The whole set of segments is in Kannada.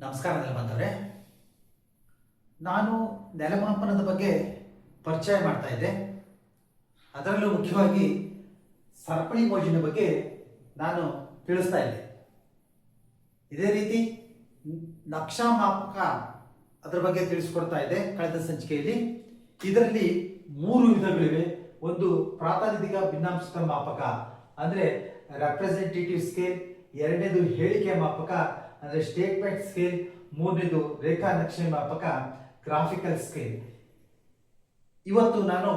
ನಮಸ್ಕಾರ ನೆಲಮಂತವ್ರೆ. ನಾನು ನೆಲಮಾಪನದ ಬಗ್ಗೆ ಪರಿಚಯ ಮಾಡ್ತಾ ಇದ್ದೆ. ಅದರಲ್ಲೂ ಮುಖ್ಯವಾಗಿ ಸರಪಳಿ ಮೋಜಿನ ಬಗ್ಗೆ ನಾನು ತಿಳಿಸ್ತಾ ಇದ್ದೆ. ಇದೇ ರೀತಿ ನಕ್ಷಾ ಮಾಪಕ ಅದರ ಬಗ್ಗೆ ತಿಳಿಸ್ಕೊಡ್ತಾ ಇದ್ದೆ ಕಳೆದ ಸಂಚಿಕೆಯಲ್ಲಿ. ಇದರಲ್ಲಿ 3 ವಿಧಗಳಿವೆ. ಒಂದು ಪ್ರಾತಿನಿಧಿಕ ಭಿನ್ನಾಂಶದ ಮಾಪಕ ಅಂದ್ರೆ ರೆಪ್ರೆಸೆಂಟೇಟಿವ್ ಸ್ಕೇಲ್, ಎರಡನೇದು ಹೇಳಿಕೆ ಮಾಪಕ ಅಂದ್ರೆ ಸ್ಟೇಟ್ಮೆಂಟ್ ಸ್ಕೇಲ್, ಮೂರನೇದು ರೇಖಾ ನಕ್ಷೆ ಮಾಪಕ ಗ್ರಾಫಿಕಲ್ ಸ್ಕೇಲ್. ಇವತ್ತು ನಾನು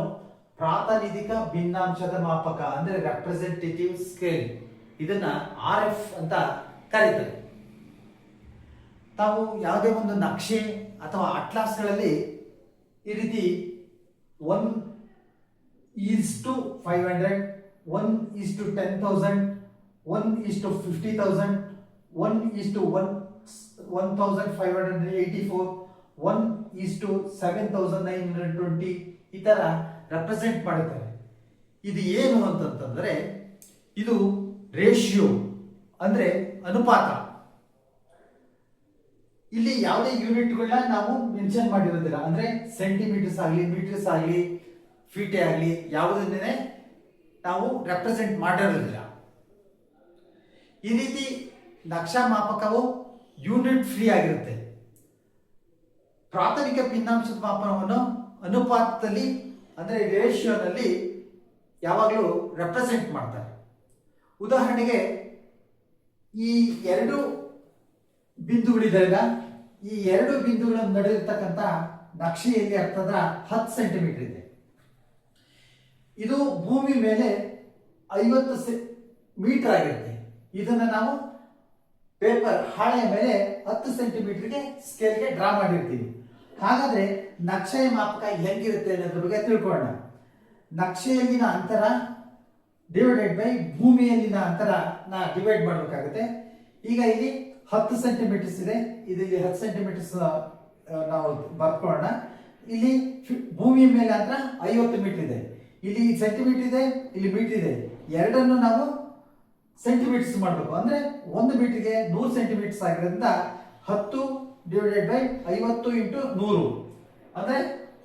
ಪ್ರಾತಿನಿಧಿಕ ಭಿನ್ನಾಂಶದ ಮಾಪಕ ಅಂದ್ರೆ ರೆಪ್ರೆಸೆಂಟೇಟಿವ್ ಸ್ಕೇಲ್, ಇದನ್ನ RF ಅಂತ ಕರೀತಾರೆ. ತಾವು ಯಾವುದೇ ಒಂದು ನಕ್ಷೆ ಅಥವಾ ಅಟ್ಲಾಸ್ಗಳಲ್ಲಿ ಈ ರೀತಿ 1:500, 1:10,000, 1:50,000, 1:1584, 1:7,920 ಈ ತರ ರೆಪ್ರೆಸೆಂಟ್ ಮಾಡುತ್ತಾರೆ. ಇದು ಏನು ಅಂತಂತಂದ್ರೆ ಇದು ರೇಷಿಯೋ ಅಂದ್ರೆ ಅನುಪಾತ. ಇಲ್ಲಿ ಯಾವುದೇ ಯೂನಿಟ್ಗಳನ್ನ ನಾವು ಮೆನ್ಷನ್ ಮಾಡಿರೋದಿಲ್ಲ. ಅಂದ್ರೆ ಸೆಂಟಿಮೀಟರ್ಸ್ ಆಗಲಿ, ಮೀಟರ್ಸ್ ಆಗಲಿ, ಫೀಟೇ ಆಗಲಿ ಯಾವುದನ್ನೇ ನಾವು ರೆಪ್ರೆಸೆಂಟ್ ಮಾಡಿರೋದಿಲ್ಲ. ಈ ರೀತಿ ನಕ್ಷಾ ಮಾಪಕವು ಯೂನಿಟ್ ಫ್ರೀ ಆಗಿರುತ್ತೆ. ಪ್ರಾಥಮಿಕ ಭಿನ್ನಾಂಶದ ಮಾಪನವನ್ನು ಅನುಪಾತದಲ್ಲಿ ಅಂದ್ರೆ ರೇಷಿಯೋನಲ್ಲಿ ಯಾವಾಗಲೂ ರೆಪ್ರೆಸೆಂಟ್ ಮಾಡ್ತಾರೆ. ಉದಾಹರಣೆಗೆ ಈ 2 ಬಿಂದುಗಳಿದ್ದಾವೆ. ಈ 2 ಬಿಂದುಗಳ ನಡುವೆ ಇರ್ತಕ್ಕಂಥ ನಕ್ಷೆಯಲ್ಲಿ ಅರ್ಥದ 10 ಸೆಂಟಿಮೀಟರ್ ಇದೆ. ಇದು ಭೂಮಿ ಮೇಲೆ 50 ಮೀಟರ್ ಆಗಿರುತ್ತೆ. ಇದನ್ನ ನಾವು ಪೇಪರ್ ಹಾಳೆಯ ಮೇಲೆ 10 ಸೆಂಟಿಮೀಟರ್ಗೆ ಸ್ಕೇಲ್ಗೆ ಡ್ರಾ ಮಾಡಿರ್ತೀವಿ. ಹಾಗಾದ್ರೆ ನಕ್ಷೆಯ ಮಾಪಕ ಹೆಂಗಿರುತ್ತೆ ಅನ್ನೋದ್ರ ಬಗ್ಗೆ ತಿಳ್ಕೊಳ್ಳೋಣ. ನಕ್ಷೆಯಲ್ಲಿನ ಅಂತರ ಡಿವೈಡೆಡ್ ಬೈ ಭೂಮಿಯಲ್ಲಿನ ಅಂತರ ಡಿವೈಡ್ ಮಾಡಬೇಕಾಗುತ್ತೆ. ಈಗ ಇಲ್ಲಿ 10 ಸೆಂಟಿಮೀಟರ್ಸ್ ಇದೆ, ಇಲ್ಲಿ 10 ಸೆಂಟಿಮೀಟರ್ಸ್ ನಾವು ಬರ್ಕೊಳ್ಳೋಣ. ಇಲ್ಲಿ ಭೂಮಿಯ ಮೇಲೆ ಅಂತರ 50 ಮೀಟರ್ ಇದೆ. ಇಲ್ಲಿ ಸೆಂಟಿಮೀಟರ್ ಇದೆ, ಇಲ್ಲಿ ಮೀಟರ್ ಇದೆ. ಎರಡನ್ನು ನಾವು ಸೆಂಟಿಮೀಟರ್ಸ್ ಮಾಡಬೇಕು. ಅಂದ್ರೆ 1 ಮೀಟರ್ಗೆ 100 ಸೆಂಟಿಮೀಟರ್ಸ್ ಆಗಿರೋದ್ರಿಂದ 10 ಡಿವೈಡೆಡ್ ಬೈ 50 ಇಂಟು 100 ಅಂದ್ರೆ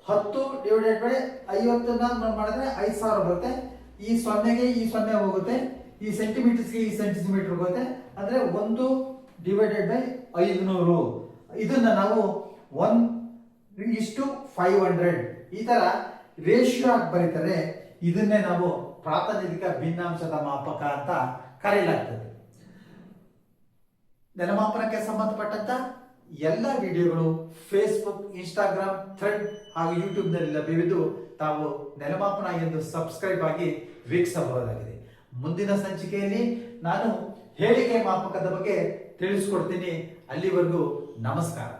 10 ಡಿವೈಡೆಡ್ ಬೈ 50 ಮಾಡಿದ್ರೆ 5000 ಬರುತ್ತೆ. ಈ 0ಗೆ ಈ 0 ಹೋಗುತ್ತೆ, ಈ ಸೆಂಟಿಮೀಟರ್ಸ್ಗೆ ಈ ಸೆಂಟಿಮೀಟರ್ ಹೋಗುತ್ತೆ. ಅಂದ್ರೆ 1 ಡಿವೈಡೆಡ್ ಬೈ 500. ಇದನ್ನ ನಾವು 1:500 ಈ ತರ ರೇಷಿಯೋ ಆಗಿ ಬರೀತಾರೆ. ಇದನ್ನೇ ನಾವು ಪ್ರಾತಿನಿಧಿಕ ಭಿನ್ನಾಂಶದ ಮಾಪಕ ಅಂತ ಕರೆಯಲಾಗ್ತದೆ. ನೆಲಮಾಪನಕ್ಕೆ ಸಂಬಂಧಪಟ್ಟಂತ ಎಲ್ಲ ವಿಡಿಯೋಗಳು ಫೇಸ್ಬುಕ್, ಇನ್ಸ್ಟಾಗ್ರಾಮ್, ಥ್ರೆಡ್ ಹಾಗೂ ಯೂಟ್ಯೂಬ್ ನಲ್ಲಿ ಲಭ್ಯವಿದ್ದು ತಾವು ನೆಲಮಾಪನ ಎಂದು ಸಬ್ಸ್ಕ್ರೈಬ್ ಆಗಿ ವೀಕ್ಷಿಸಬಹುದಾಗಿದೆ. ಮುಂದಿನ ಸಂಚಿಕೆಯಲ್ಲಿ ನಾನು ಹೇಳಿಕೆ ಮಾಪಕದ ಬಗ್ಗೆ ತಿಳಿಸ್ಕೊಡ್ತೀನಿ. ಅಲ್ಲಿವರೆಗೂ ನಮಸ್ಕಾರ.